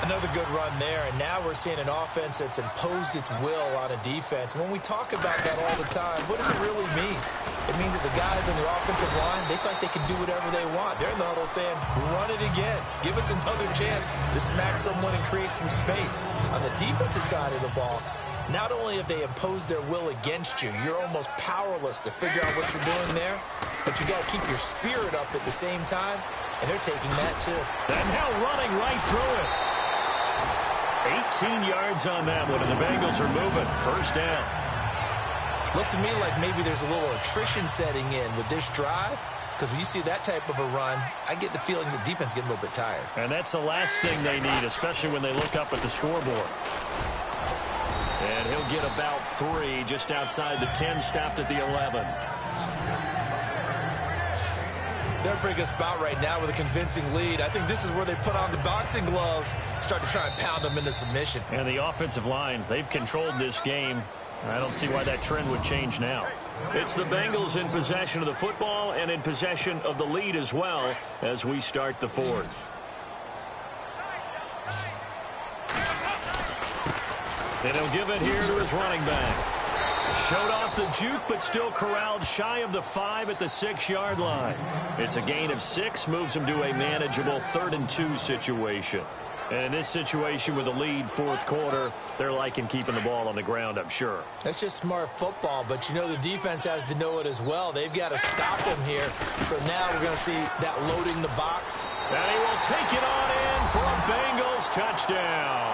Another good run there, and now we're seeing an offense that's imposed its will on a defense. When we talk about that all the time, what does it really mean? It means that the guys on the offensive line, they feel like they can do whatever they want. They're in the huddle saying, run it again. Give us another chance to smack someone and create some space. On the defensive side of the ball, not only have they imposed their will against you, you're almost powerless to figure out what you're doing there, but you got to keep your spirit up at the same time, and they're taking that too. And now running right through it. 18 yards on that one, and the Bengals are moving. First down. Looks to me like maybe there's a little attrition setting in with this drive, because when you see that type of a run, I get the feeling the defense getting a little bit tired. And that's the last thing they need, especially when they look up at the scoreboard. And he'll get about 3 just outside the 10, stopped at the 11. They're in a pretty good spot right now with a convincing lead. I think this is where they put on the boxing gloves, start to try and pound them into submission. And the offensive line, they've controlled this game. I don't see why that trend would change now. It's the Bengals in possession of the football and in possession of the lead as well as we start the 4th. And he'll give it here to his running back. Showed off the juke, but still corralled shy of the 5 at the 6-yard line. It's a gain of 6, moves him to a manageable 3rd and 2 situation. And in this situation with a lead fourth quarter, they're liking keeping the ball on the ground, I'm sure. That's just smart football, but you know the defense has to know it as well. They've got to stop him here. So now we're going to see that loading the box. And he will take it on in for a Bengals touchdown.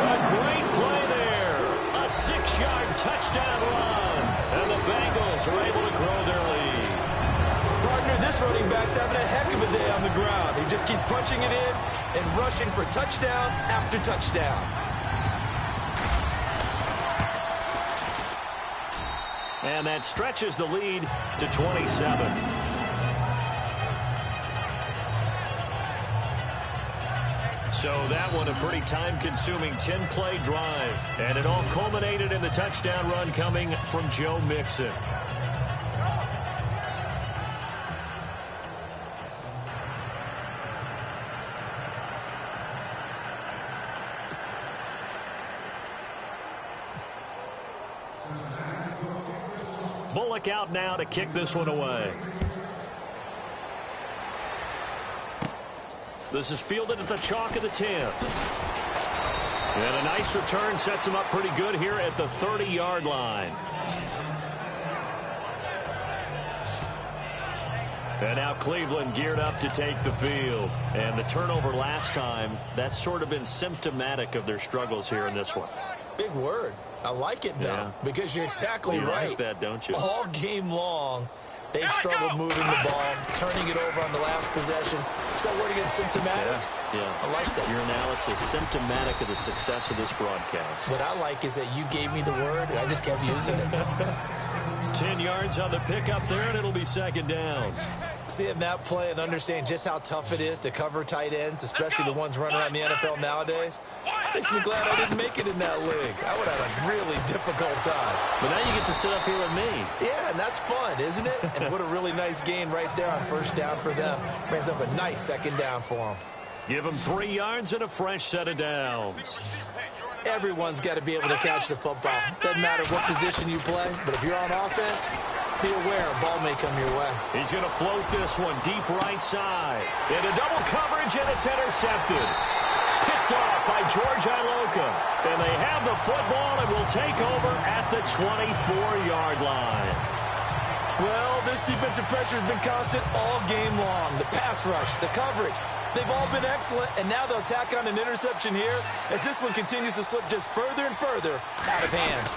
A great play there. A 6-yard touchdown run. And the Bengals are able to grow their lead. Partner, this running back's having a heck of a day on the ground. He just keeps punching it in and rushing for touchdown after touchdown. And that stretches the lead to 27. So that one a pretty time-consuming 10-play drive. And it all culminated in the touchdown run coming from Joe Mixon. Bullock out now to kick this one away. This is fielded at the chalk of the 10. And a nice return sets him up pretty good here at the 30-yard line. And now Cleveland geared up to take the field. And the turnover last time, that's sort of been symptomatic of their struggles here in this one. Big word. I like it, though, because you're exactly right. You like that, don't you? All game long, they've struggled moving the ball, turning it over on the last possession. Is that word again, symptomatic? Yeah. I like that. Your analysis, symptomatic of the success of this broadcast. What I like is that you gave me the word, and I just kept using it. 10 yards on the pickup there, and it'll be second down. Seeing that play and understanding just how tough it is to cover tight ends, especially the ones running around the NFL nowadays, makes me glad I didn't make it in that league. I would have a really difficult time. But now you get to sit up here with me. Yeah, and that's fun, isn't it? And what a really nice gain right there on first down for them. Brings up a nice second down for them. Give them 3 yards and a fresh set of downs. Everyone's got to be able to catch the football. Doesn't matter what position you play, but if you're on offense, be aware a ball may come your way. He's going to float this one deep right side. Into double coverage, and it's intercepted. Picked off by George Iloka. And they have the football and will take over at the 24-yard line. Well, this defensive pressure has been constant all game long. The pass rush, the coverage, they've all been excellent, and now they'll tack on an interception here as this one continues to slip just further and further out of hand.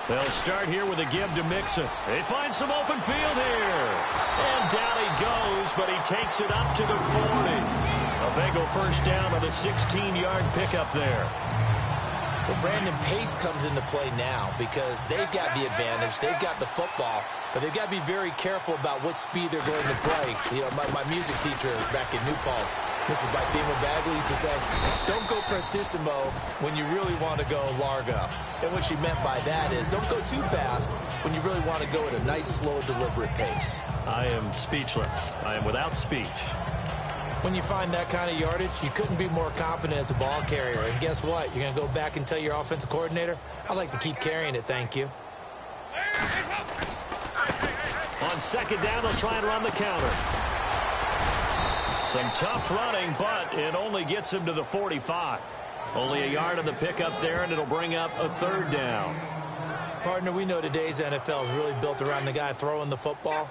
They'll start here with a give to Mixon. They find some open field here. And down he goes, but he takes it up to the 40. A Bengal first down on a 16-yard pickup there. Well, Brandon, pace comes into play now because they've got the advantage. They've got the football, but they've got to be very careful about what speed they're going to play. You know, my music teacher back in New Paltz, Mrs. Bithema Bagley, used to say, don't go prestissimo when you really want to go largo. And what she meant by that is don't go too fast when you really want to go at a nice, slow, deliberate pace. I am speechless. I am without speech. When you find that kind of yardage, you couldn't be more confident as a ball carrier. And guess what? You're going to go back and tell your offensive coordinator, I'd like to keep carrying it, thank you. On second down, they'll try and run the counter. Some tough running, but it only gets him to the 45. Only a yard on the pickup there, and it'll bring up a third down. Partner, we know today's NFL is really built around the guy throwing the football.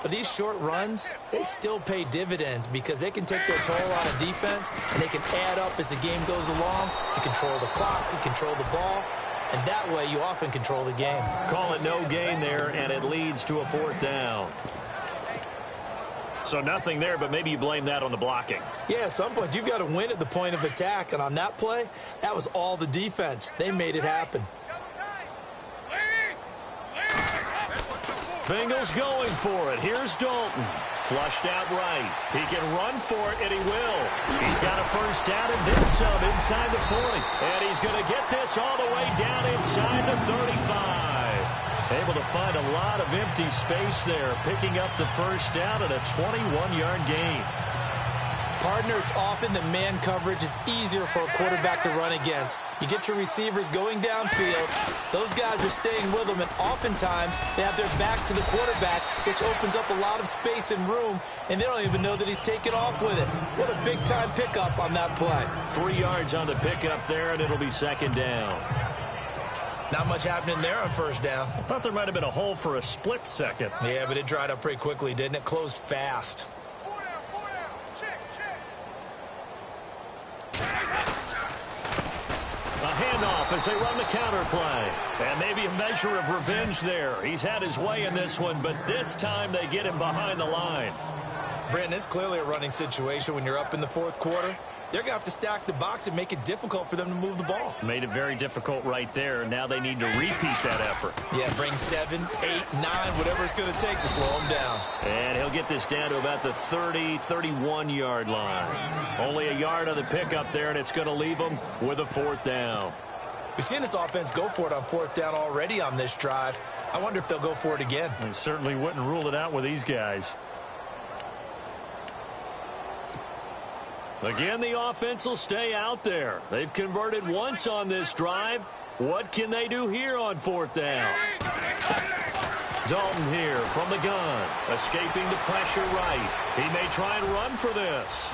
But these short runs, they still pay dividends because they can take their toll on a defense, and they can add up as the game goes along. You control the clock, you control the ball, and that way you often control the game. Call it no gain there, and it leads to a fourth down. So nothing there, but maybe you blame that on the blocking. Yeah, at some point you've got to win at the point of attack, and on that play, that was all the defense. They made it happen. Bengals going for it. Here's Dalton. Flushed out right. He can run for it, and he will. He's got a first down and then some inside the 40. And he's going to get this all the way down inside the 35. Able to find a lot of empty space there, picking up the first down at a 21-yard gain. Partner, it's often that man coverage is easier for a quarterback to run against. You get your receivers going downfield. Those guys are staying with them, and oftentimes they have their back to the quarterback, which opens up a lot of space and room, and they don't even know that he's taken off with it. What a big-time pickup on that play. 3 yards on the pickup there, and it'll be second down. Not much happening there on first down. I thought there might have been a hole for a split second. Yeah, but it dried up pretty quickly, didn't it? Closed fast. A handoff as they run the counter play. And maybe a measure of revenge there. He's had his way in this one, but this time they get him behind the line. Brandon, it's clearly a running situation when you're up in the fourth quarter. They're going to have to stack the box and make it difficult for them to move the ball. Made it very difficult right there. Now they need to repeat that effort. Yeah, bring 7, 8, 9, whatever it's going to take to slow him down. And he'll get this down to about the 30, 31-yard line. Only a yard on the pickup there, and it's going to leave them with a fourth down. We've seen this offense go for it on fourth down already on this drive. I wonder if they'll go for it again. They certainly wouldn't rule it out with these guys. Again, the offense will stay out there. They've converted once on this drive. What can they do here on fourth down? Dalton here from the gun, escaping the pressure right. He may try and run for this.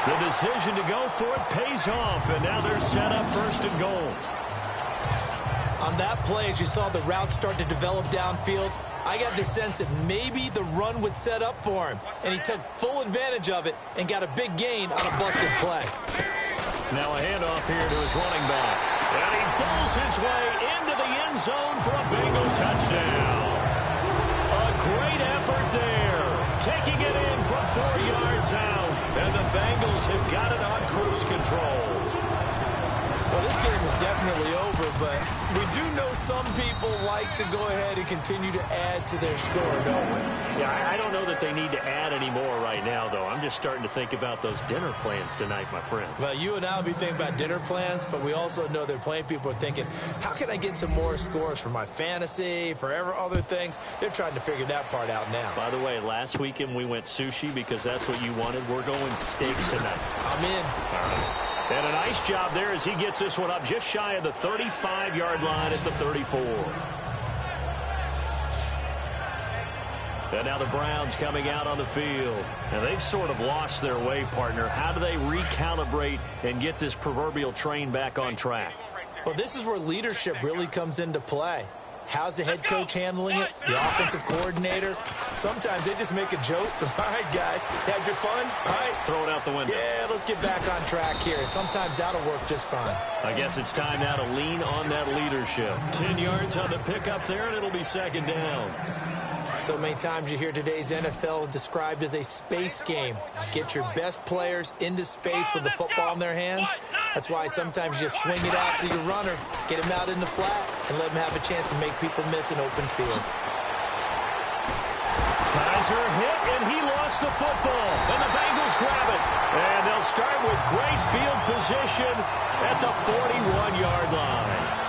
The decision to go for it pays off, and now they're set up first and goal. On that play, as you saw the route start to develop downfield, I got the sense that maybe the run would set up for him, and he took full advantage of it and got a big gain on a busted play. Now a handoff here to his running back, and he pulls his way into the end zone for a Bengal touchdown. A great effort there, taking it in from 4 yards out, and the Bengals have got it on cruise control. Well, this game is definitely over, but we do know some people like to go ahead and continue to add to their score, don't we? Yeah, I don't know that they need to add any more right now, though. I'm just starting to think about those dinner plans tonight, my friend. Well, you and I will be thinking about dinner plans, but we also know that plenty of people are thinking, how can I get some more scores for my fantasy, for other things? They're trying to figure that part out now. By the way, last weekend we went sushi because that's what you wanted. We're going steak tonight. I'm in. All right. And a nice job there as he gets this one up just shy of the 35-yard line at the 34. And now the Browns coming out on the field. And they've sort of lost their way, partner. How do they recalibrate and get this proverbial train back on track? Well, this is where leadership really comes into play. How's the head coach handling it? The offensive coordinator? Sometimes they just make a joke. All right, guys, had your fun? All right. Throw it out the window. Yeah, let's get back on track here. And sometimes that'll work just fine. I guess it's time now to lean on that leadership. 10 yards on the pickup there, and it'll be second down. So many times you hear today's NFL described as a space game. Get your best players into space with the football in their hands. That's why sometimes you swing it out to your runner, get him out in the flat, and let him have a chance to make people miss an open field. Kaiser hit, and he lost the football. And the Bengals grab it. And they'll start with great field position at the 41-yard line.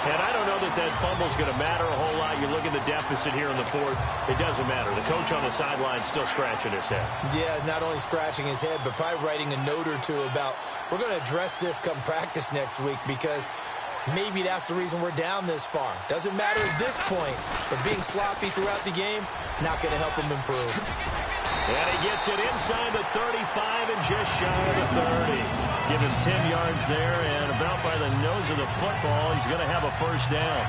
And I don't know that that fumble's going to matter a whole lot. You look at the deficit here in the fourth. It doesn't matter. The coach on the sideline still scratching his head. Yeah, not only scratching his head, but probably writing a note or two about, we're going to address this come practice next week because maybe that's the reason we're down this far. Doesn't matter at this point, but being sloppy throughout the game, not going to help him improve. And he gets it inside the 35 and just shy of the 30. Give him 10 yards there, and about by the nose of the football, he's going to have a first down.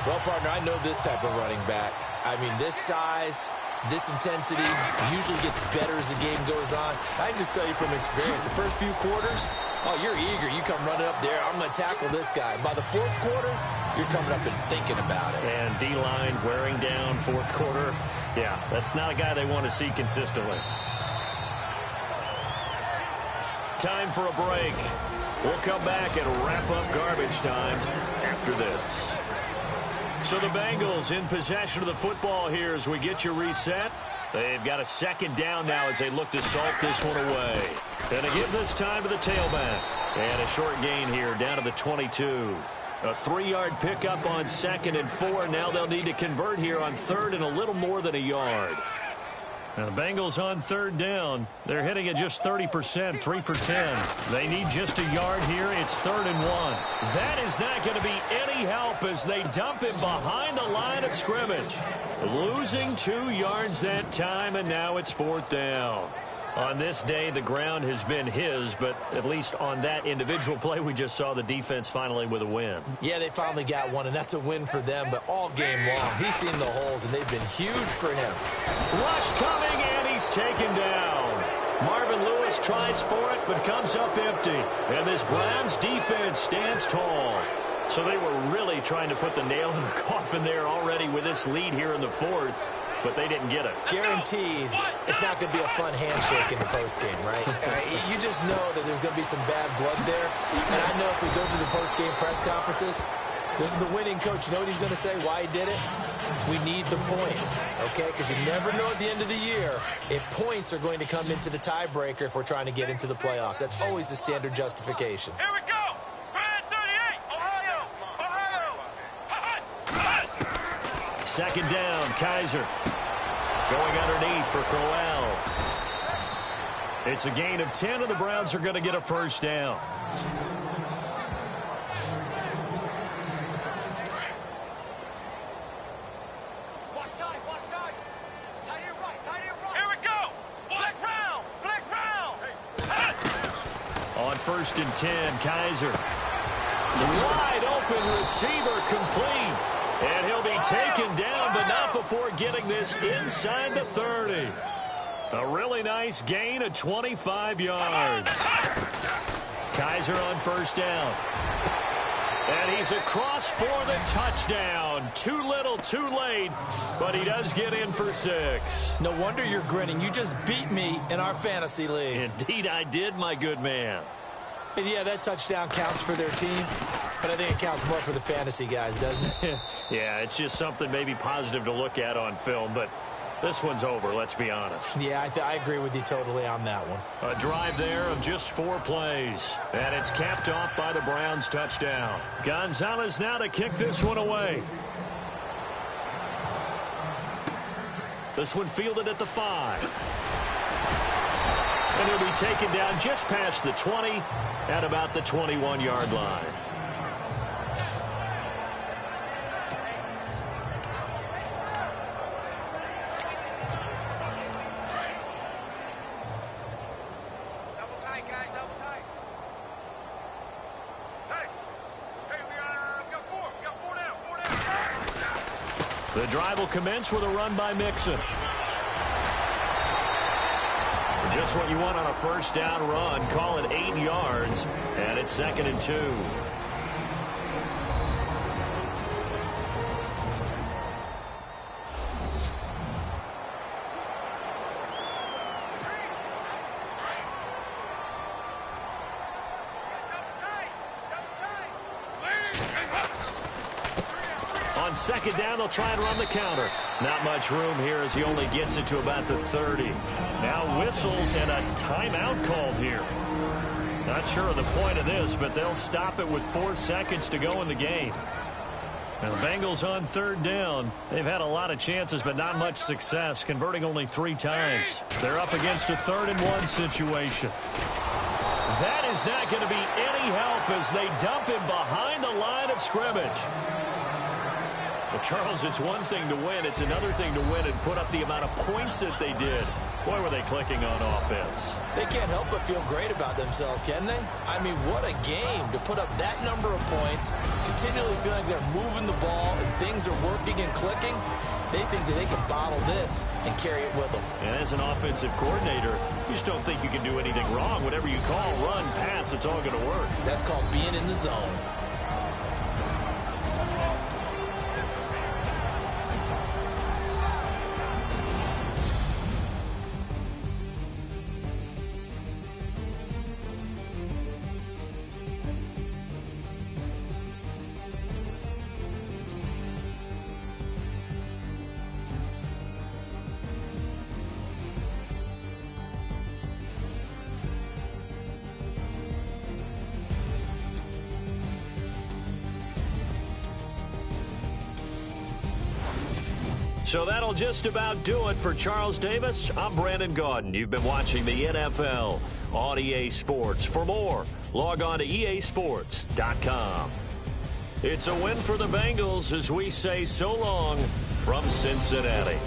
Well, partner, I know this type of running back. I mean, this size, this intensity usually gets better as the game goes on. I can just tell you from experience, the first few quarters, oh, you're eager. You come running up there, I'm going to tackle this guy. By the fourth quarter, you're coming up and thinking about it. And D-line wearing down fourth quarter. Yeah, that's not a guy they want to see consistently. Time for a break. We'll come back and wrap up garbage time after this. So the Bengals in possession of the football here as we get you reset. They've got a second down now as they look to salt this one away. And they give this time to the tailback. And a short gain here down to the 22. A 3-yard pickup on 2nd and 4. Now they'll need to convert here on 3rd and a little more than a yard. Now the Bengals on third down. They're hitting at just 30%, 3 for 10. They need just a yard here. It's 3rd and 1. That is not going to be any help as they dump him behind the line of scrimmage. Losing 2 yards that time, and now it's 4th down. On this day, the ground has been his, but at least on that individual play, we just saw the defense finally with a win. Yeah, they finally got one, and that's a win for them, but all game long, he's seen the holes, and they've been huge for him. Rush coming, and he's taken down. Marvin Lewis tries for it, but comes up empty. And this Browns defense stands tall. So they were really trying to put the nail in the coffin there already with this lead here in the 4th. But they didn't get it. Guaranteed, it's not going to be a fun handshake in the postgame, right? You just know that there's going to be some bad blood there. And I know if we go to the postgame press conferences, the winning coach, you know what he's going to say, why he did it? We need the points, okay? Because you never know at the end of the year if points are going to come into the tiebreaker if we're trying to get into the playoffs. That's always the standard justification. Here we go. Brand 38, Ohio. Second down, Kaiser. Going underneath for Crowell. It's a gain of 10, and the Browns are going to get a first down. Here we go. Flex round. On 1st and 10, Kaiser. Wide open receiver complete. And he'll be taken down, but not before getting this inside the 30. A really nice gain of 25 yards. Kaiser on 1st down. And he's across for the touchdown. Too little, too late, but he does get in for 6. No wonder you're grinning. You just beat me in our fantasy league. Indeed I did, my good man. And yeah, that touchdown counts for their team, but I think it counts more for the fantasy guys, doesn't it? Yeah, it's just something maybe positive to look at on film, but this one's over, let's be honest. Yeah, I agree with you totally on that one. A drive there of just 4 plays, and it's capped off by the Browns' touchdown. Gonzalez now to kick this one away. This one fielded at the 5. And he'll be taken down just past the 20 at about the 21-yard line. Double tight, guys. Double tight. Hey, we got 4. We got 4 down. The drive will commence with a run by Mixon. Just what you want on a first down run. Call it 8 yards, and it's 2nd and 2. On 2nd down, they'll try and run the counter. Not much room here as he only gets it to about the 30. Now whistles and a timeout called here. Not sure of the point of this, but they'll stop it with 4 seconds to go in the game. Now the Bengals on 3rd down. They've had a lot of chances, but not much success, converting only 3 times. They're up against a 3rd and 1 situation. That is not going to be any help as they dump him behind the line of scrimmage. Well, Charles, it's one thing to win. It's another thing to win and put up the amount of points that they did. Boy, were they clicking on offense. They can't help but feel great about themselves, can they? I mean, what a game to put up that number of points, continually feeling like they're moving the ball and things are working and clicking. They think that they can bottle this and carry it with them. And as an offensive coordinator, you just don't think you can do anything wrong. Whatever you call, run, pass, it's all going to work. That's called being in the zone. So that'll just about do it for Charles Davis. I'm Brandon Gaudin. You've been watching the NFL on EA Sports. For more, log on to easports.com. It's a win for the Bengals as we say so long from Cincinnati.